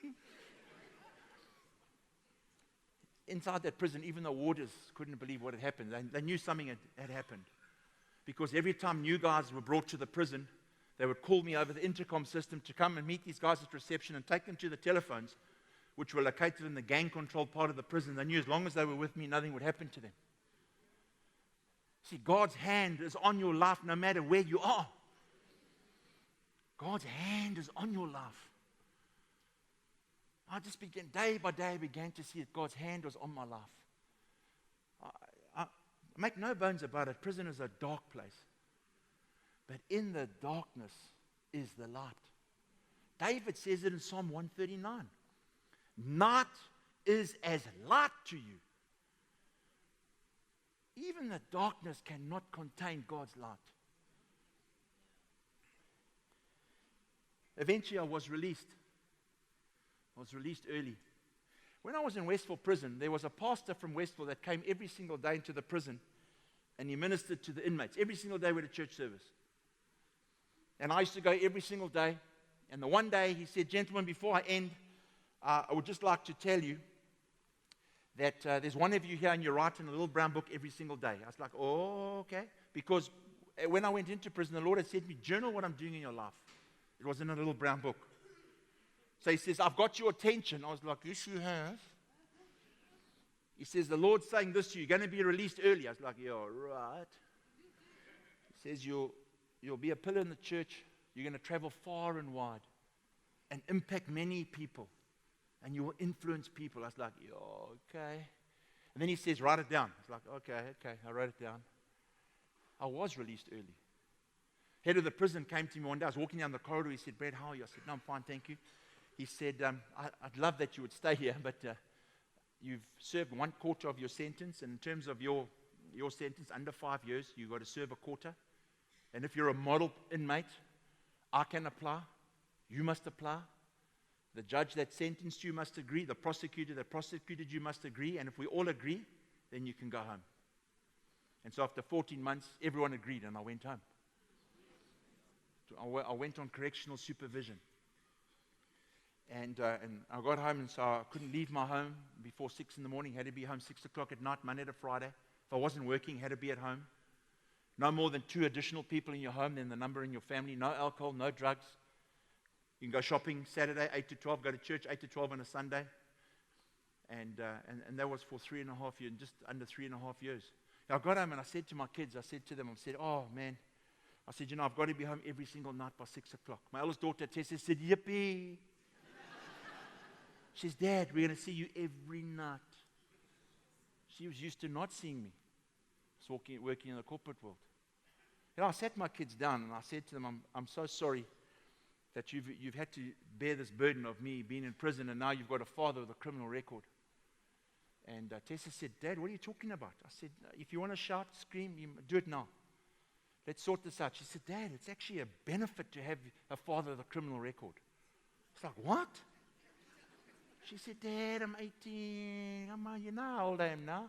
Inside that prison, even the warders couldn't believe what had happened. They knew something had happened. Because every time new guys were brought to the prison, they would call me over the intercom system to come and meet these guys at reception and take them to the telephones, which were located in the gang-controlled part of the prison. They knew as long as they were with me, nothing would happen to them. See, God's hand is on your life no matter where you are. God's hand is on your life. I just began, day by day, to see that God's hand was on my life. I make no bones about it. Prison is a dark place. But in the darkness is the light. David says it in Psalm 139. Night is as light to you. Even the darkness cannot contain God's light. Eventually I was released. I was released early. When I was in Westfall prison, there was a pastor from Westfall that came every single day into the prison, and he ministered to the inmates. Every single day we had a church service. And I used to go every single day. And the one day he said, gentlemen, before I end, I would just like to tell you that there's one of you here and you're writing a little brown book every single day. I was like, oh, okay. Because when I went into prison, the Lord had said to me, journal what I'm doing in your life. It was in a little brown book. So he says, I've got your attention. I was like, yes, you have. He says, the Lord's saying this to you. You're going to be released early. I was like, yeah, right. He says, you'll be a pillar in the church. You're going to travel far and wide and impact many people. And you will influence people. I was like, yeah, okay. And then he says, write it down. I was like, okay. I wrote it down. I was released early. Head of the prison came to me one day. I was walking down the corridor. He said, Brad, how are you? I said, no, I'm fine, thank you. He said, I'd love that you would stay here, but you've served 1/4 of your sentence. And in terms of your sentence, under 5 years, you've got to serve 1/4. And if you're a model inmate, I can apply. You must apply. The judge that sentenced you must agree. The prosecutor that prosecuted you must agree. And if we all agree, then you can go home. And so after 14 months, everyone agreed, and I went home. I went on correctional supervision. And I got home, and so I couldn't leave my home before 6 in the morning. Had to be home 6 o'clock at night, Monday to Friday. If I wasn't working, had to be at home. No more than 2 additional people in your home than the number in your family. No alcohol, no drugs. You can go shopping Saturday, 8 to 12, go to church 8 to 12 on a Sunday. And that was for 3.5 years, just under 3.5 years. I got home and I said to my kids, I said, oh man, I said, I've got to be home every single night by 6 o'clock. My eldest daughter, Tessa, said, yippee. She says, Dad, we're going to see you every night. She was used to not seeing me. I was working in the corporate world. I sat my kids down and I said to them, I'm so sorry that you've had to bear this burden of me being in prison, and now you've got a father with a criminal record. And Tessa said, Dad, what are you talking about? I said, if you want to shout, scream, do it now. Let's sort this out. She said, Dad, it's actually a benefit to have a father with a criminal record. It's like, what? She said, Dad, I'm 18. You know how old I am now.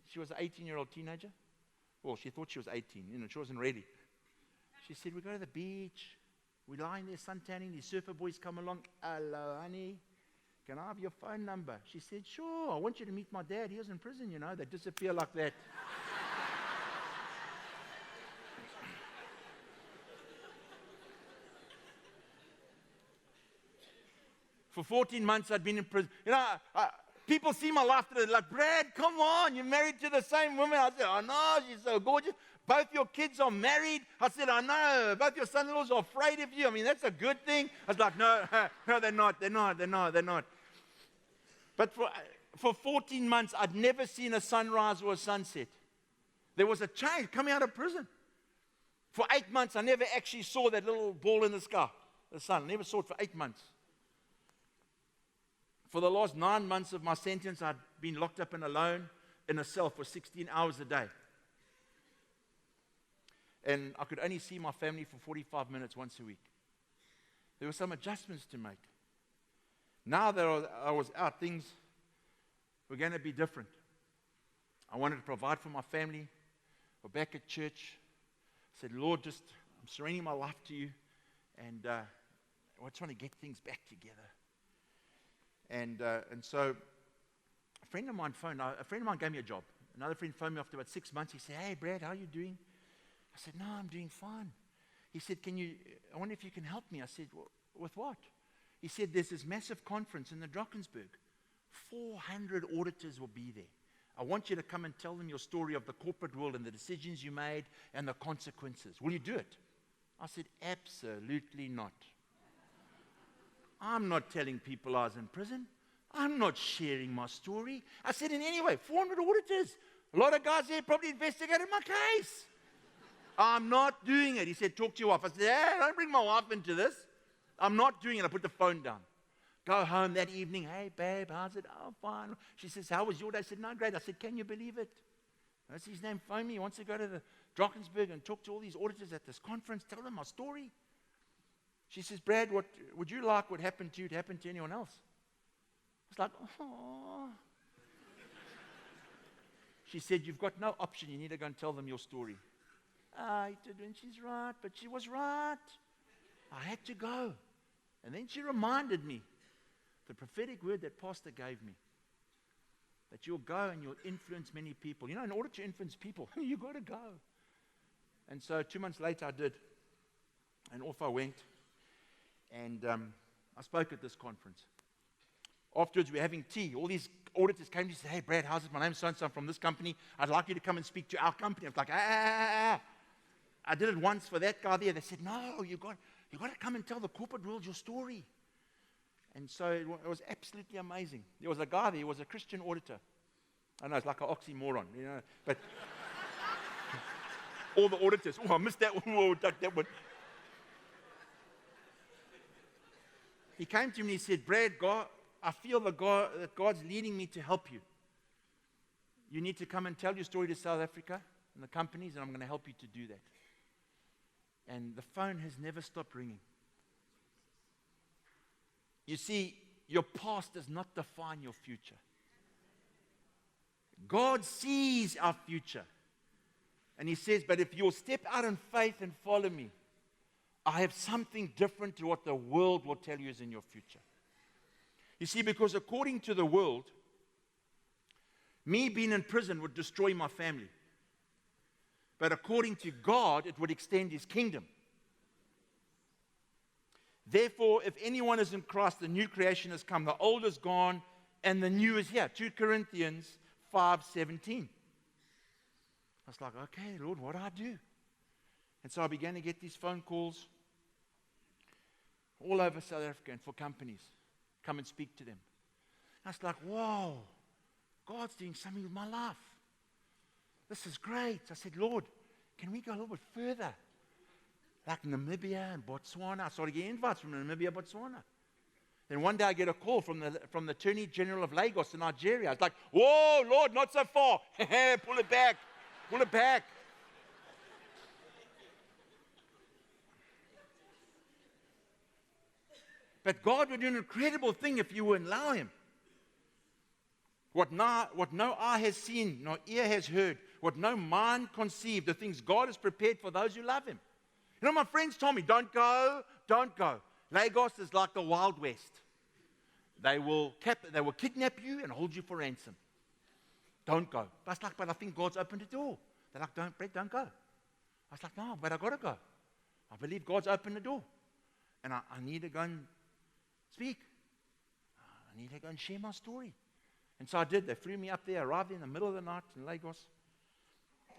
She was an 18-year-old teenager. Well, she thought she was 18. She wasn't ready. She said, we go to the beach. We're lying there suntanning. These surfer boys come along. Hello, honey. Can I have your phone number? She said, sure. I want you to meet my dad. He was in prison, They disappear like that. For 14 months, I'd been in prison. People see my life today, like, Brad, come on, you're married to the same woman. I said, I know, she's so gorgeous. Both your kids are married. I said, I know. Both your son-in-laws are afraid of you. That's a good thing. I was like, no, they're not. But for 14 months, I'd never seen a sunrise or a sunset. There was a change coming out of prison. For 8 months, I never actually saw that little ball in the sky, the sun. I never saw it for 8 months. For the last 9 months of my sentence, I'd been locked up and alone in a cell for 16 hours a day. And I could only see my family for 45 minutes once a week. There were some adjustments to make. Now that I was out, things were going to be different. I wanted to provide for my family. We're back at church. I said, Lord, I'm surrendering my life to you. And we're trying to get things back together. And so a friend of mine gave me a job. Another friend phoned me after about 6 months. He said, hey, Brad, how are you doing? I said, no, I'm doing fine. He said, I wonder if you can help me. I said, well, with what? He said, there's this massive conference in the Drakensberg. 400 auditors will be there. I want you to come and tell them your story of the corporate world and the decisions you made and the consequences. Will you do it? I said, absolutely not. I'm not telling people I was in prison. I'm not sharing my story. I said, in any way, 400 auditors. A lot of guys there probably investigated my case. I'm not doing it. He said, talk to your wife. I said, hey, don't bring my wife into this. I'm not doing it. I put the phone down. Go home that evening. Hey, babe, how's it? Oh, fine. She says, how was your day? I said, no, great. I said, can you believe it? That's his name. Phone me. He wants to go to the Drakensberg and talk to all these auditors at this conference. Tell them my story. She says, Brad, what would you like what happened to you to happen to anyone else? It's like, oh. She said, you've got no option. You need to go and tell them your story. I did, and she's right, but she was right. I had to go. And then she reminded me the prophetic word that Pastor gave me, that you'll go and you'll influence many people. You know, in order to influence people, you've got to go. And so 2 months later, I did. And off I went. And I spoke at this conference. Afterwards, we were having tea. All these auditors came to me and said, hey, Brad, how's it? My name's so-and-so. I'm from this company. I'd like you to come and speak to our company. I was like, I did it once for that guy there. They said, no, you've got to come and tell the corporate world your story. And so it was absolutely amazing. There was a guy there. He was a Christian auditor. I know, it's like an oxymoron, you know. But all the auditors, I missed that one. Whoa, that one. He came to me and he said, Brad, I feel that God's leading me to help you. You need to come and tell your story to South Africa and the companies, and I'm going to help you to do that. And the phone has never stopped ringing. You see, your past does not define your future. God sees our future. And he says, but if you'll step out in faith and follow me, I have something different to what the world will tell you is in your future. You see, because according to the world, me being in prison would destroy my family. But according to God, it would extend his kingdom. Therefore, if anyone is in Christ, the new creation has come. The old is gone, and the new is here. 2 Corinthians 5:17. I was like, okay, Lord, what do I do? And so I began to get these phone calls all over South Africa and for companies. Come and speak to them. I was like, whoa, God's doing something with my life. This is great. I said, Lord, can we go a little bit further? Like Namibia and Botswana. I started getting invites from Namibia, Botswana. Then one day I get a call from the Attorney General of Lagos in Nigeria. I was like, whoa, Lord, not so far. Pull it back. Pull it back. But God would do an incredible thing if you would allow him. What no eye has seen, no ear has heard, what no mind conceived, the things God has prepared for those who love him. You know, my friends told me, don't go, don't go. Lagos is like the Wild West. They will kidnap you and hold you for ransom. Don't go. But I was like, but I think God's opened the door. They're like, don't go. I was like, no, but I got to go. I believe God's opened the door. And I need to go and speak. I need to go and share my story. And so I did. They flew me up there. I arrived in the middle of the night in Lagos.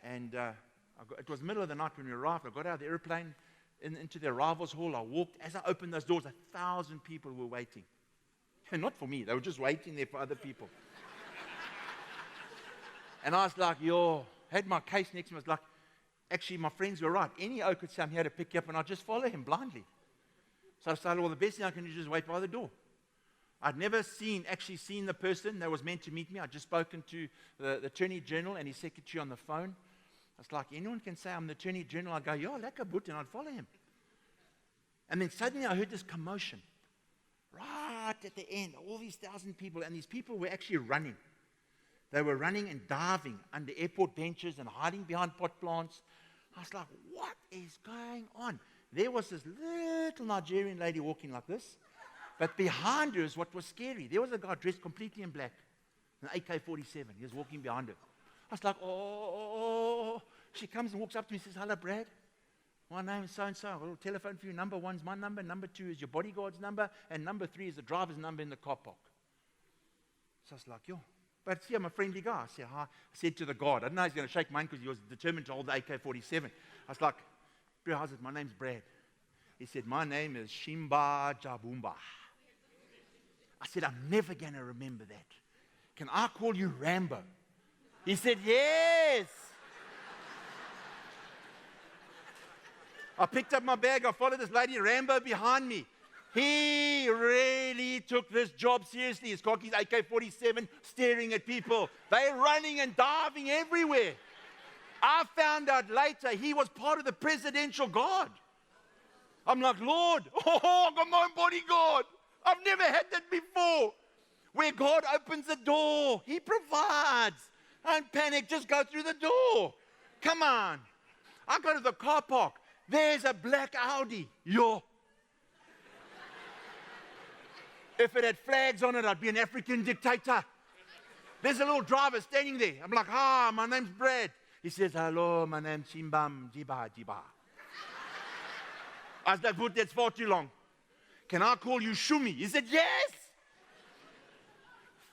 And it was the middle of the night when we arrived. I got out of the airplane into the arrivals hall. I walked. As I opened those doors, 1,000 people were waiting. And not for me. They were just waiting there for other people. And I was like, had my case next to me. I was like, actually, my friends were right. Any O could say, I'm here to pick you up, and I'd just follow him blindly. So I decided, well, the best thing I can do is just wait by the door. I'd never actually seen the person that was meant to meet me. I'd just spoken to the Attorney General and his secretary on the phone. I was like, anyone can say I'm the Attorney General. I'd go, lekker boet, and I'd follow him. And then suddenly I heard this commotion. Right at the end, all these 1,000 people, and these people were actually running. They were running and diving under airport benches and hiding behind pot plants. I was like, what is going on? There was this little Nigerian lady walking like this, but behind her is what was scary. There was a guy dressed completely in black, an AK-47. He was walking behind her. I was like, oh. She comes and walks up to me and says, hello, Brad. My name is so-and-so. I've got a telephone for you. Number 1's my number. Number 2 is your bodyguard's number. And number 3 is the driver's number in the car park. So I was like, But see, I'm a friendly guy. I said, hi. I said to the guard, I didn't know he was going to shake mine because he was determined to hold the AK-47. I was like, Brad, how's it? My name's Brad. He said, my name is Shimba Jabumba. I said, I'm never going to remember that. Can I call you Rambo? He said, yes. I picked up my bag. I followed this lady, Rambo, behind me. He really took this job seriously. He's got his AK-47 staring at people. They're running and diving everywhere. I found out later he was part of the presidential guard. I'm like, Lord, I've got my own bodyguard. I've never had that before. Where God opens the door, He provides. Don't panic, just go through the door. Come on. I go to the car park. There's a black Audi. Yo. If it had flags on it, I'd be an African dictator. There's a little driver standing there. I'm like, my name's Brad. He says, hello, my name's Chimbam, Jiba, Jiba. I was like, but that's far too long. Can I call you Shumi? He said, yes.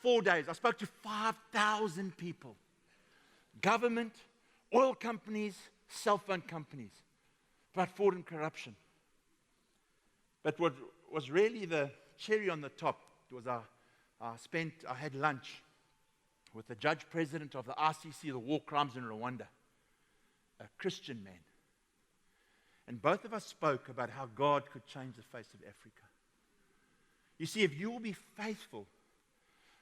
4 days. I spoke to 5,000 people. Government, oil companies, cell phone companies. About fraud and corruption. But what was really the cherry on the top was I had lunch with the judge president of the ICC, the war crimes in Rwanda, a Christian man. And both of us spoke about how God could change the face of Africa. You see, if you will be faithful,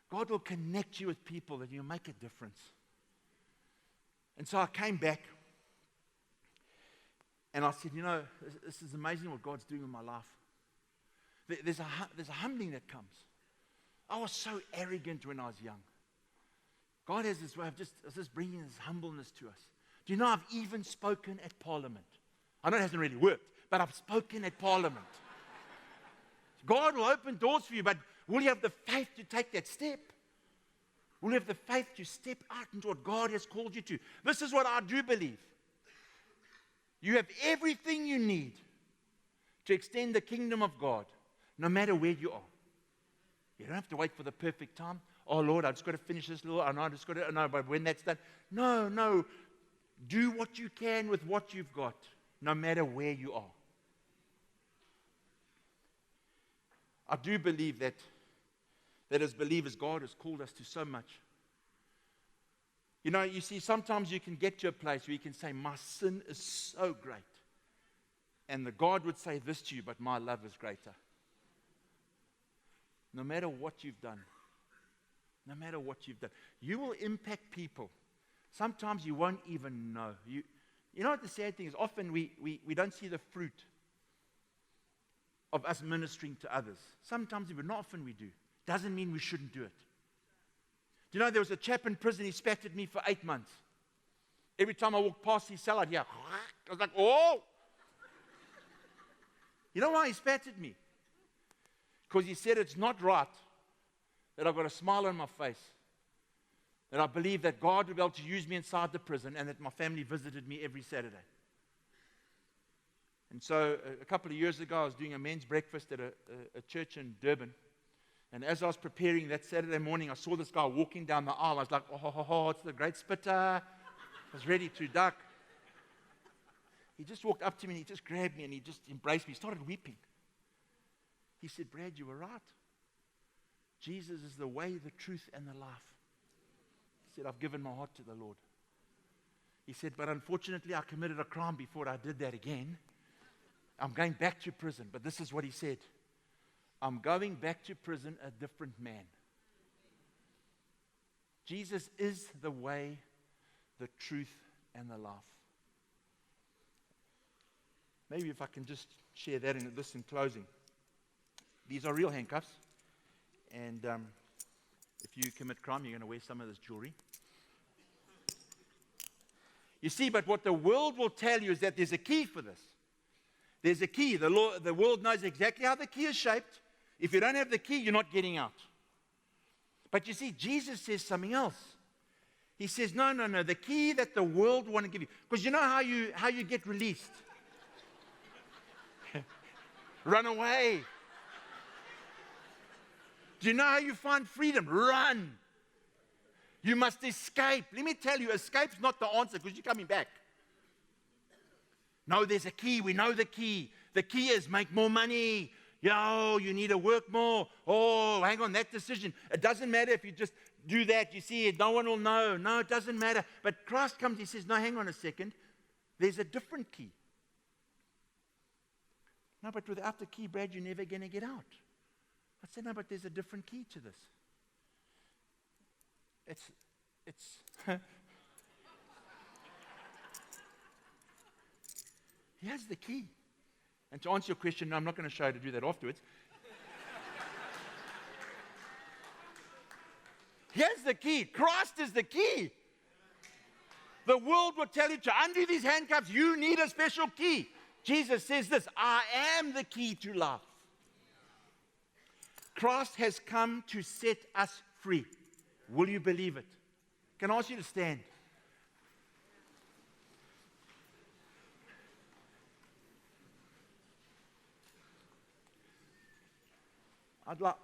God will connect you with people that you'll make a difference. And so I came back and I said, this is amazing what God's doing in my life. There's a humbling that comes. I was so arrogant when I was young. God has this way of just bringing this humbleness to us. Do you know I've even spoken at Parliament? I know it hasn't really worked, but I've spoken at Parliament. God will open doors for you, but will you have the faith to take that step? Will you have the faith to step out into what God has called you to? This is what I do believe. You have everything you need to extend the kingdom of God, no matter where you are. You don't have to wait for the perfect time. Oh, Lord, I've just got to finish this little, but when that's done. No. Do what you can with what you've got, no matter where you are. I do believe that as believers, God has called us to so much. You see, sometimes you can get to a place where you can say, my sin is so great. And the God would say this to you, but my love is greater. No matter what you've done, you will impact people. Sometimes you won't even know. You know what the sad thing is? Often we don't see the fruit of us ministering to others. Sometimes, but not often we do. Doesn't mean we shouldn't do it. Do you know there was a chap in prison, he spat at me for 8 months. Every time I walked past his cell, I'd hear, I was like, oh! You know why he spat at me? Because he said it's not right that I've got a smile on my face, that I believe that God will be able to use me inside the prison, and that my family visited me every Saturday. And so a couple of years ago, I was doing a men's breakfast at a church in Durban. And as I was preparing that Saturday morning, I saw this guy walking down the aisle. I was like, oh, it's the great spitter. I was ready to duck. He just walked up to me and he just grabbed me and he just embraced me. He started weeping. He said, Brad, you were right. Jesus is the way, the truth, and the life. He said, I've given my heart to the Lord. He said, but unfortunately, I committed a crime before I did that again. I'm going back to prison. But this is what he said. I'm going back to prison a different man. Jesus is the way, the truth, and the life. Maybe if I can just share that in closing. These are real handcuffs. And if you commit crime, you're going to wear some of this jewelry. You see, but what the world will tell you is that there's a key for this. There's a key. The world knows exactly how the key is shaped. If you don't have the key, you're not getting out. But you see, Jesus says something else. He says, no, the key that the world want to give you. Because you know how you get released? Run away. Do you know how you find freedom? Run. You must escape. Let me tell you, escape's not the answer because you're coming back. No, there's a key. We know the key. The key is make more money. Yo, you need to work more. Oh, hang on, that decision. It doesn't matter if you just do that. You see it, no one will know. No, it doesn't matter. But Christ comes, he says, no, hang on a second. There's a different key. No, but without the key, Brad, you're never going to get out. I said, no, but there's a different key to this. It's Here's the key. And to answer your question, no, I'm not going to show you how to do that afterwards. Here's the key. Christ is the key. The world will tell you to undo these handcuffs. You need a special key. Jesus says this, I am the key to life. Christ has come to set us free. Will you believe it? Can I ask you to stand?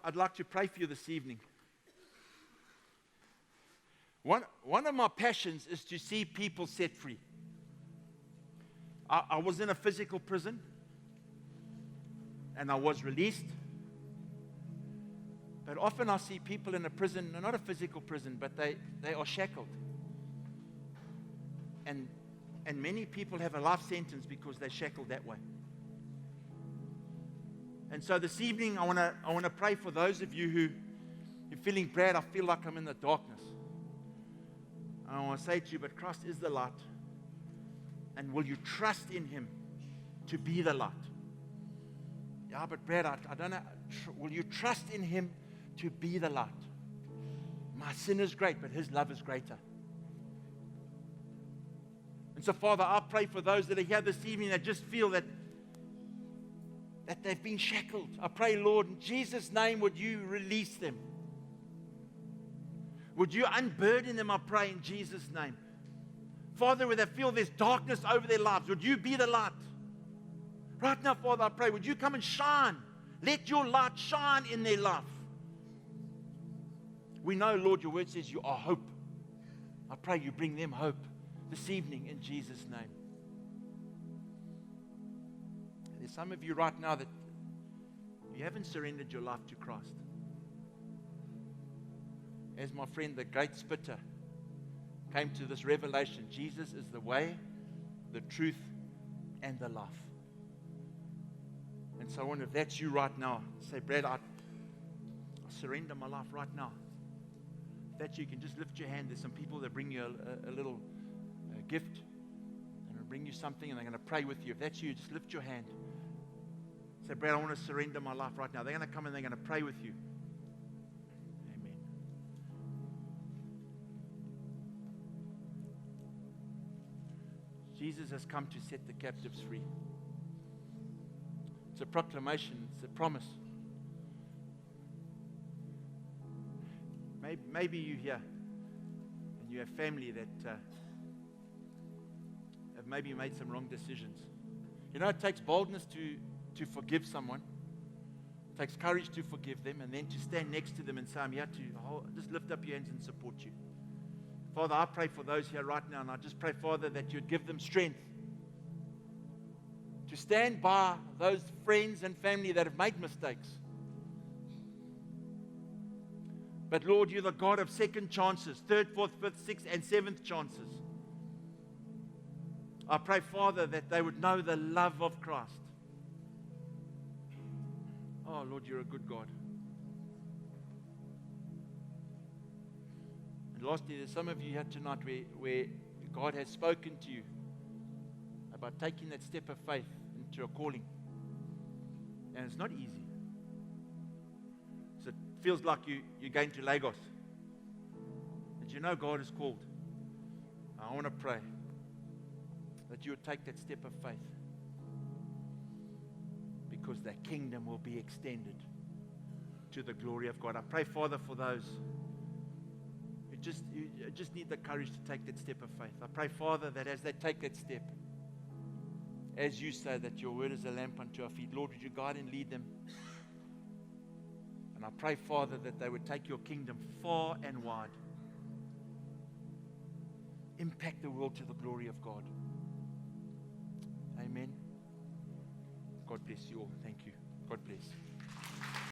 I'd like to pray for you this evening. One of my passions is to see people set free. I was in a physical prison, and I was released. But often I see people in a prison, not a physical prison, but they are shackled. And many people have a life sentence because they're shackled that way. And so this evening, I want to pray for those of you who you're feeling, Brad, I feel like I'm in the darkness. And I want to say to you, but Christ is the light. And will you trust in Him to be the light? Yeah, but Brad, I don't know. Will you trust in Him to be the light? My sin is great, but His love is greater. And so, Father, I pray for those that are here this evening that just feel that they've been shackled. I pray, Lord, in Jesus' name, would you release them? Would you unburden them, I pray, in Jesus' name? Father, where they feel there's darkness over their lives, would you be the light? Right now, Father, I pray, would you come and shine? Let your light shine in their life. We know, Lord, your word says you are hope. I pray you bring them hope this evening in Jesus' name. There's some of you right now that you haven't surrendered your life to Christ. As my friend, the great spitter, came to this revelation, Jesus is the way, the truth, and the life. And so I wonder if that's you right now. Say, Brad, I surrender my life right now. If that's you, can just lift your hand. There's some people that bring you a little gift. They're going to bring you something and they're going to pray with you. If that's you, just lift your hand. Say, Brad, I want to surrender my life right now. They're going to come and they're going to pray with you. Amen. Jesus has come to set the captives free. It's a proclamation. It's a promise. Maybe you're here and you have family that have maybe made some wrong decisions. You know, it takes boldness to forgive someone. It takes courage to forgive them and then to stand next to them and say, I'm here to just lift up your hands and support you. Father, I pray for those here right now, and I just pray, Father, that you'd give them strength to stand by those friends and family that have made mistakes. But Lord, you're the God of second chances, third, fourth, fifth, sixth, and seventh chances. I pray, Father, that they would know the love of Christ. Oh, Lord, you're a good God. And lastly, there's some of you here tonight where God has spoken to you about taking that step of faith into a calling. And it's not easy. So it feels like you're going to Lagos. But you know God is called. I want to pray that you would take that step of faith, because the kingdom will be extended to the glory of God. I pray, Father, for those who just need the courage to take that step of faith. I pray, Father, that as they take that step, as you say that your word is a lamp unto our feet, Lord, would you guide and lead them? And I pray, Father, that they would take your kingdom far and wide. Impact the world to the glory of God. Amen. God bless you all. Thank you. God bless.